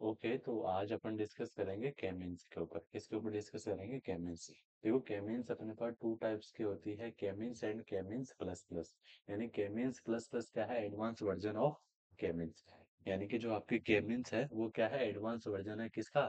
Okay, तो आज अपन discuss करेंगे केमीन्स के ऊपर। किसके ऊपर डिस्कस करेंगे? केमीन्स। देखो, केमीन्स अपने पास टू टाइप्स की होती है, K means and K means plus plus. यानी केमीन्स प्लस प्लस क्या है? Advance version of K means. यानी कि जो आपकी केमीन्स है वो क्या है? एडवांस वर्जन है किसका?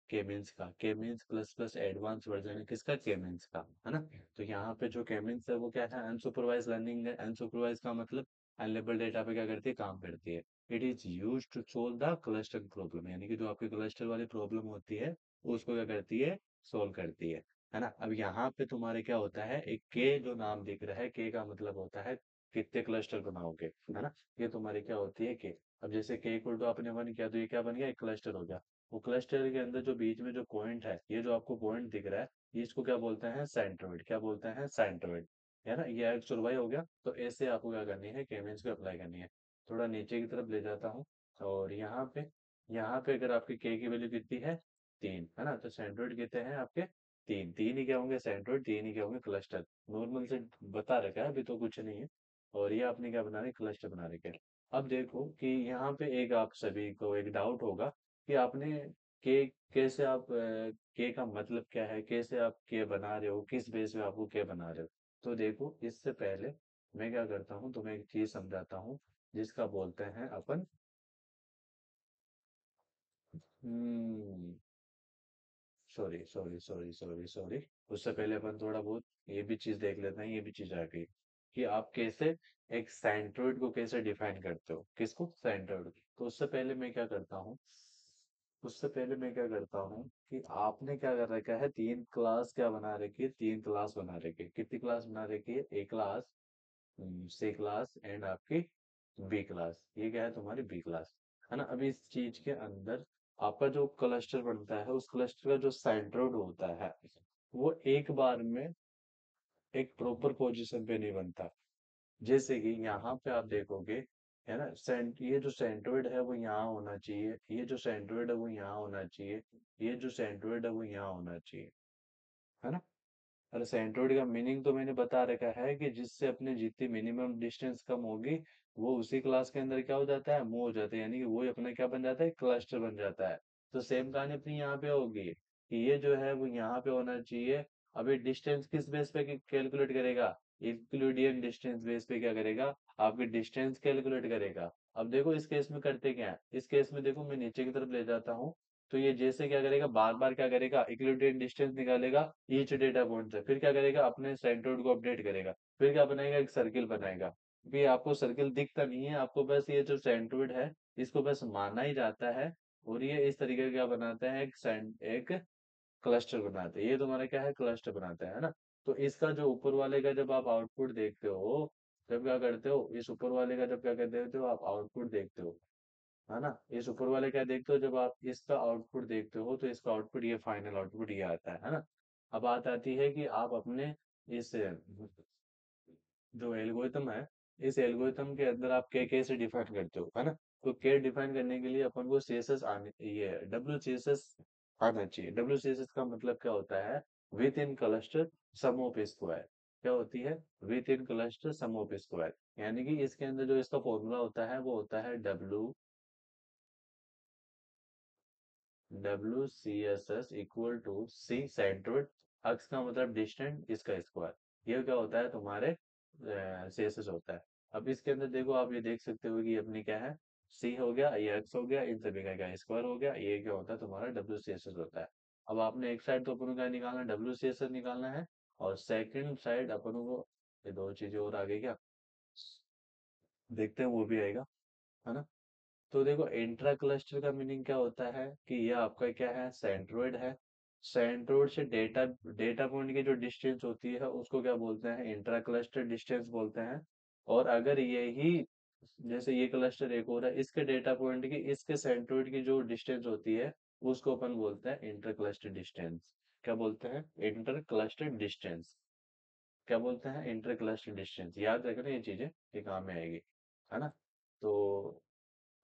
केमीन्स का। केमीन्स प्लस प्लस एडवांस वर्जन है किसका? केमीन्स का, है ना? तो यहाँ पे जो केमीन्स है वो क्या है? अनसुपरवाइज लर्निंग है। अनसुपरवाइज का मतलब अनलेबल डेटा पे क्या करती है? काम करती है। It is use to solve the cluster problem, यानी कि जो आपकी क्लस्टर वाली प्रॉब्लम होती है उसको क्या करती है? सोल्व करती है ना? अब यहाँ पे तुम्हारे क्या होता है? एक के जो नाम दिख रहा है, के का मतलब होता है कितने क्लस्टर बनाओगे, है ना? ये तुम्हारी क्या होती है? के। अब जैसे के इक्वल टू आपने वन किया तो ये क्या बन गया? एक क्लस्टर हो गया। वो क्लस्टर के अंदर जो बीच में जो पॉइंट है, ये जो आपको पॉइंट दिख रहा है, ये इसको क्या बोलते हैं? सेंट्रोइड। क्या बोलते हैं? सेंट्रोइड। है ना? ये एक्स और वाई हो गया। तो ऐसे आपको क्या करनी है? केमेंस को अप्लाई करनी है। थोड़ा नीचे की तरफ ले जाता हूँ। और यहाँ पे अगर आपके के की वैल्यू कितनी है? 3, है ना? तो सेंट्रोइड कितने हैं आपके? तीन। तीन ही क्या होंगे? सेंट्रोइड तीन ही क्या होंगे? क्लस्टर। नॉर्मल से बता रखा है, अभी तो कुछ नहीं है। और ये आपने क्या बना रहे? क्लस्टर बना रखे हैं। अब देखो कि यहाँ पे एक आप सभी को एक डाउट होगा कि आपने के कैसे आप के का मतलब क्या है? कैसे आप के बना रहे हो? किस बेस पे आपको के बना रहे हो? तो देखो, इससे पहले मैं क्या करता हूँ, तुम्हें एक चीज समझाता हूँ जिसका बोलते हैं अपन। Hmm sorry sorry sorry sorry sorry. उससे पहले अपन थोड़ा बहुत ये भी चीज देख लेते हैं। ये भी चीज आ गई कि आप कैसे एक सेंट्रोइड को कैसे डिफाइन करते हो? किसको? सेंट्रोइड। तो उससे पहले मैं क्या करता हूँ कि आपने क्या कर रखा है? तीन क्लास क्या बना रखी है? तीन क्लास बना रखी है। कितनी क्लास बना रखी है? ए क्लास, सी क्लास एंड आपकी बी क्लास। ये क्या है? तुम्हारी बी क्लास, है ना? अभी इस चीज के अंदर आपका जो क्लस्टर बनता है, उस क्लस्टर का जो सेंट्रोइड होता है वो एक बार में एक प्रॉपर पोजीशन पे नहीं बनता। जैसे कि यहाँ पे आप देखोगे, है ना? ये जो सेंट्रोइड है वो यहाँ होना चाहिए, ये जो सेंट्रोइड है वो यहाँ होना चाहिए, ये जो सेंट्रोइड है वो यहाँ होना चाहिए, है ना? अरे सेंट्रोइड का मीनिंग तो मैंने बता रखा है कि जिससे अपने जितनी मिनिमम डिस्टेंस कम होगी वो उसी क्लास के अंदर क्या हो जाता है? मूव हो जाता है, यानी कि वो अपना क्या बन जाता है? क्लस्टर बन जाता है। तो सेम कहानी अपनी यहाँ पे होगी कि ये जो है वो यहाँ पे होना चाहिए। अभी डिस्टेंस किस बेस पे कैलकुलेट करेगा? यूक्लिडियन डिस्टेंस बेस पे क्या करेगा? आपकी डिस्टेंस कैलकुलेट करेगा। अब देखो इस केस में करते क्या है? इस केस में देखो, मैं नीचे की तरफ ले जाता हूँ। तो ये जैसे क्या करेगा? बार बार क्या करेगा? यूक्लिडियन डिस्टेंस निकालेगा ईच डेटा पॉइंट से। फिर क्या करेगा? अपने सेंट्रोइड को अपडेट करेगा। फिर क्या बनाएगा? एक सर्किल बनाएगा। भी आपको सर्किल दिखता नहीं है, आपको बस ये जो सेंट्रोइड है इसको बस माना ही जाता है। और ये इस तरीके का क्या बनाते हैं? एक क्लस्टर बनाते हैं। ये तुम्हारा क्या है? क्लस्टर बनाता है ना? तो इसका जो ऊपर वाले का जब आप आउटपुट देखते हो, जब क्या करते हो? इस ऊपर वाले का जब क्या करते हो? आप आउटपुट देखते हो, है ना? इस ऊपर वाले क्या देखते हो? जब आप इसका आउटपुट देखते हो तो इसका आउटपुट, ये फाइनल आउटपुट ये आता है ना? अब बात आती है कि आप अपने इस जो एल्गोरिथम है, इस एल्गोरिथम के अंदर आप के कैसे डिफाइन करते हो, है ना? तो के डिफाइन करने के लिए अपन को सीएसएस आने, ये डब्ल्यू सीएसएस आना चाहिए। डब्ल्यू सीएसएस का मतलब क्या होता है? Within cluster sum of square. क्या होती है? Within cluster sum of square. यानी कि इसके अंदर जो इसका फॉर्मूला होता है वो होता है W C S S equal to C centroid, अक्स का मतलब डिस्टेंस, इसका स्क्वायर। ये क्या होता है? तुम्हारे सी एस एस होता है। अब इसके अंदर देखो, आप ये देख सकते हो कि अपनी क्या है? सी हो गया, ये एक्स हो गया, इन सभी का क्या? स्क्वायर हो गया। ये क्या होता है? तुम्हारा डब्ल्यू सी एस एस होता है। अब आपने एक साइड तो अपन को क्या निकालना? डब्ल्यू सी एस एस निकालना है। और सेकंड साइड अपन को ये दो चीजें और आगे क्या देखते हैं, वो भी आएगा, है ना? तो देखो, इंट्रा क्लस्टर का मीनिंग क्या होता है कि ये आपका क्या है? सेंट्रोइड है। सेंट्रोइड से डेटा डेटा पॉइंट की जो डिस्टेंस होती है उसको क्या बोलते हैं? इंट्रा क्लस्टर डिस्टेंस बोलते हैं। और अगर यही, जैसे ये क्लस्टर एक और है, इसके डेटा पॉइंट की, इसके सेंट्रोइड की जो डिस्टेंस होती है उसको अपन बोलते हैं इंटर क्लस्टर डिस्टेंस। क्या बोलते हैं? Inter cluster distance. क्या बोलते हैं? Inter cluster distance. याद रखना ये चीजें, ये काम में आएगी, है ना? तो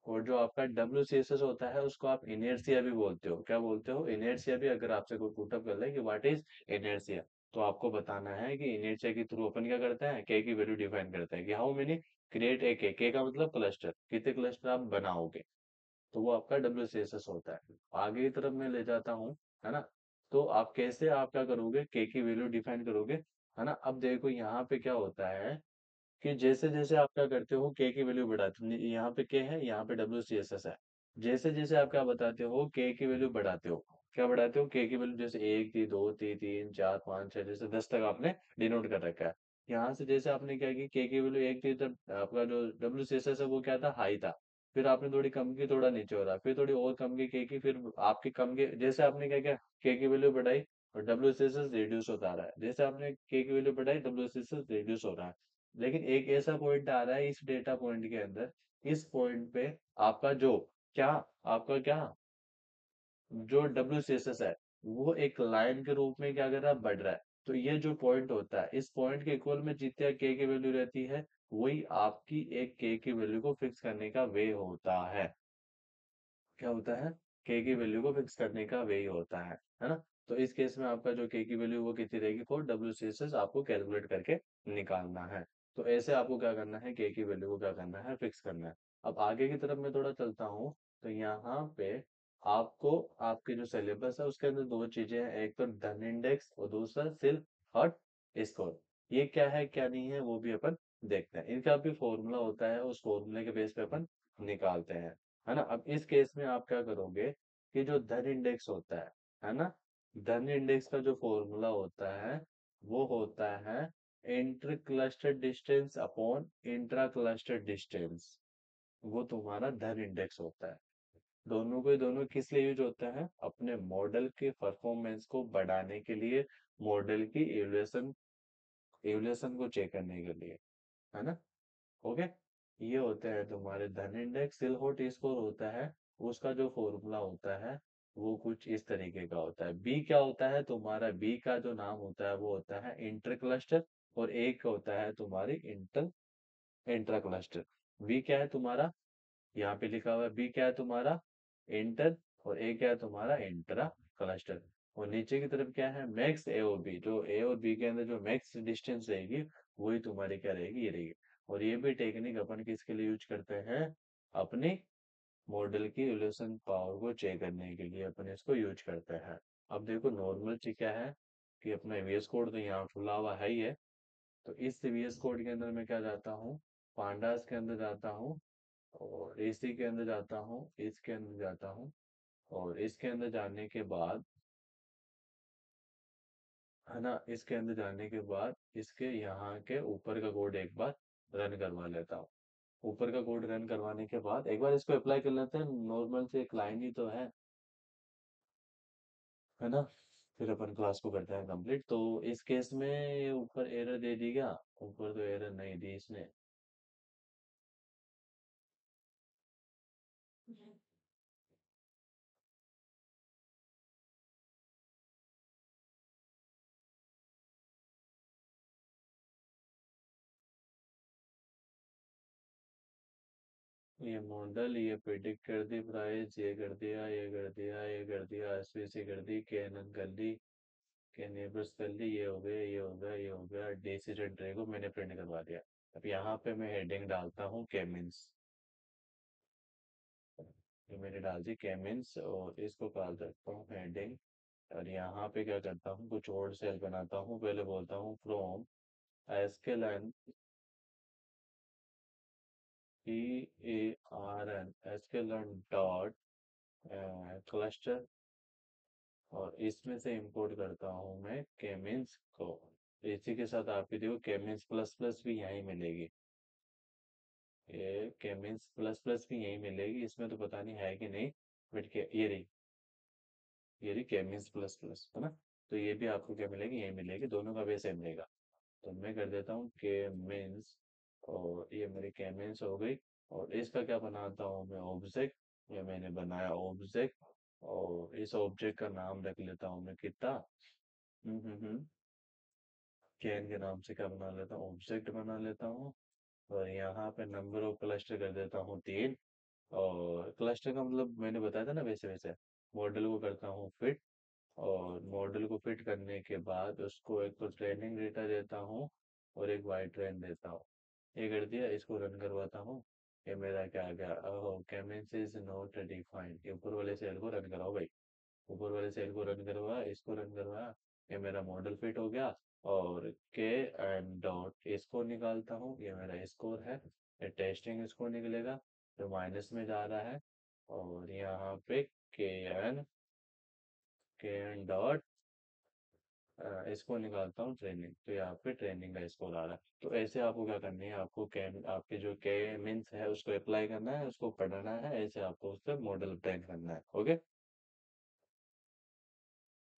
और जो आपका डब्ल्यू सी एस एस होता है उसको आप इनर्शिया भी बोलते हो। क्या बोलते हो? इनर्शिया भी। अगर आपसे कोई पुटअप कर ले कि व्हाट इज इनर्शिया, तो आपको बताना है कि इनर्शिया के थ्रू अपन क्या करते हैं? के की वैल्यू डिफाइन करते हैं कि हाउ मेनी क्रिएट ए के। के का मतलब क्लस्टर, कितने क्लस्टर आप बनाओगे। तो वो आपका WCSS होता है। आगे की तरफ मैं ले जाता हूँ, है ना। तो आप कैसे आप क्या करोगे, के की वैल्यू डिफाइन करोगे, है ना। अब देखो यहाँ पे क्या होता है कि जैसे जैसे आप क्या करते हो, के की वैल्यू बढ़ाते हो, यहाँ पे के है, यहाँ पे WCSS है। जैसे जैसे आप क्या बताते हो, के की वैल्यू बढ़ाते हो, क्या बढ़ाते हो, के की वैल्यू जैसे एक थी, दो थी, तीन, चार, पाँच, छह, जैसे 10 तक आपने डिनोट कर रखा है। यहाँ से जैसे आपने क्या की, के वैल्यू एक थी, तब आपका जो WCSS है वो क्या था, हाई था। फिर आपने थोड़ी कम की, थोड़ा नीचे हो रहा, फिर थोड़ी और कम की के की, फिर आपकी कम के, जैसे आपने क्या किया, के की वैल्यू बढ़ाई और WCSS रिड्यूस होता आ रहा है, जैसे आपने के की वैल्यू बढ़ाई WCSS रिड्यूस हो रहा है। लेकिन एक ऐसा पॉइंट आ रहा है इस डेटा पॉइंट के अंदर, इस पॉइंट पे आपका जो क्या आपका क्या जो WCSS है वो एक लाइन के रूप में क्या कर रहा है, बढ़ रहा है। तो ये जो पॉइंट होता है, इस पॉइंट के इक्वल में जितने के की वैल्यू रहती है, वही आपकी एक के की वैल्यू को फिक्स करने का वे होता है। क्या होता है, के की वैल्यू को फिक्स करने का वे ही होता है ना। तो इस केस में आपका जो के की वैल्यू वो कितनी रहेगी, फॉर WCSS आपको कैलकुलेट करके निकालना है। तो ऐसे आपको क्या करना है, के की वैल्यू को क्या करना है, फिक्स करना है। अब आगे की तरफ मैं थोड़ा चलता हूँ, तो यहाँ पे आपको आपके जो सिलेबस है उसके अंदर दो चीजें हैं, एक तो धन इंडेक्स और दूसरा सिल हॉट स्कोर। ये क्या है क्या नहीं है वो भी अपन देखते हैं, इनका भी फॉर्मूला होता है, उस फॉर्मूले के बेस पे अपन निकालते हैं, है ना। अब इस केस में आप क्या करोगे कि जो धन इंडेक्स होता है ना, धन इंडेक्स का जो फॉर्मूला होता है वो होता है inter cluster distance upon intra cluster distance. वो तुम्हारा धन इंडेक्स होता है। दोनों को ही दोनों किस लिए यूज होता है, अपने मॉडल के परफॉर्मेंस को बढ़ाने के लिए, मॉडल की एवल्यूएशन एवल्यूएशन को चेक करने के लिए, है ना। ओके। ये होते हैं तुम्हारे धन इंडेक्स। सिलहोट स्कोर होता है, उसका जो फॉर्मूला होता है वो कुछ इस तरीके का होता है। बी क्या होता है तुम्हारा, बी का जो नाम होता है वो होता है इंटर क्लस्टर, और एक होता है तुम्हारी इंट्रा क्लस्टर। बी क्या है तुम्हारा, यहाँ पे लिखा हुआ है बी क्या है तुम्हारा, इंटर, और ए क्या है तुम्हारा, इंट्रा क्लस्टर। और नीचे की तरफ क्या है, मैक्स ए और बी, जो ए और बी के अंदर जो मैक्स डिस्टेंस रहेगी वही तुम्हारी क्या रहेगी, ये रहेगी। और ये भी टेक्निक अपन किसके लिए यूज करते हैं, अपनी मॉडल की इवोल्यूशन पावर को चेक करने के लिए अपन इसको यूज करते हैं। अब देखो नॉर्मल चीज क्या है कि अपना वीएस कोड तो यहाँ खुला हुआ है ही है। तो इस वीएस कोड के अंदर मैं क्या जाता हूँ, पांडास के अंदर जाता हूँ, और एसी के अंदर जाता हूँ, इसके अंदर जाता हूँ, और इसके अंदर जाने के बाद, है ना, इसके अंदर जाने के बाद इसके यहाँ के ऊपर का कोड एक बार रन करवा लेता हूँ। ऊपर का कोड रन करवाने के बाद एक बार इसको अप्लाई कर लेते हैं, नॉर्मल से एक लाइन ही तो है ना। फिर अपन क्लास को करते हैं कंप्लीट। तो इस केस में ये ऊपर एरर दे दी क्या, ऊपर तो एरर नहीं दी इसने। ये मॉडल, ये प्रिडिक्ट कर दी प्राइस, ये कर दिया, ये कर दिया, ये कर दिया, एसवीसी कर दी, कैनन कर ली, के नेबर्स कर ली, ये हो गया, ये हो गया, ये हो गया, डिसीजन ट्री को मैंने प्रिंट करवा दिया। अब यहाँ पे मैं हेडिंग डालता हूँ केमिन्स, ये मैंने डाल दी केमिन्स, और इसको कॉल करता हूँ हेडिंग। और यहाँ पे क्या करता हूँ, कुछ और सेल बनाता हूँ, पहले बोलता हूँ from sklearn, PARN sklearn dot cluster, और इसमें से इंपोर्ट करता हूँ मैं केमिन्स को। इसी के साथ आपकी देखो केमिन्स प्लस प्लस भी यहीं मिलेगी, ये केमिन्स प्लस प्लस भी यहीं मिलेगी, इसमें तो पता नहीं है कि नहीं, बट के ये रही केमिन्स प्लस प्लस, है ना। तो ये भी आपको क्या मिलेगी, यहीं मिलेगी, दोनों का बेस सेम रहेगा। तो मैं कर देता हूँ केमिन्स, और ये मेरी केमिन्स हो गई। और इसका क्या बनाता हूँ मैं, ऑब्जेक्ट, ये मैंने बनाया ऑब्जेक्ट, और इस ऑब्जेक्ट का नाम रख लेता हूँ मैं कितना, कैन के नाम से क्या बना लेता हूँ, ऑब्जेक्ट बना लेता हूँ। और यहाँ पे नंबर ऑफ क्लस्टर कर देता हूँ 3। और क्लस्टर का मतलब मैंने बताया था ना, वैसे वैसे मॉडल को करता हूँ फिट, और मॉडल को फिट करने के बाद उसको एक तो ट्रेनिंग डेटा देता हूँ और एक वाई ट्रेन देता हूँ। ये कर दिया, इसको रन करवाता हूँ। ये मेरा क्या आ गया, ओह केमेंस इज नॉट डिफाइंड, ये ऊपर वाले सेल को रन कराओ भाई। ऊपर वाले सेल को रन करवा, इसको रन करवा। ये मेरा मॉडल फिट हो गया। और के एंड डॉट इसको निकालता हूँ, ये मेरा स्कोर है। ये टेस्टिंग स्कोर निकलेगा जो माइनस में जा रहा है। और यहाँ पे एन के एन डॉट इसको निकालता हूँ ट्रेनिंग, तो यहाँ पे ट्रेनिंग का स्कोर आ रहा है। तो ऐसे आपको क्या करनी है, आपको के आपके जो के मीन्स है उसको अप्लाई करना है, उसको पढ़ना है, ऐसे आपको उस पर मॉडल ट्रेन करना है। ओके,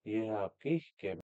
ये है आपकी के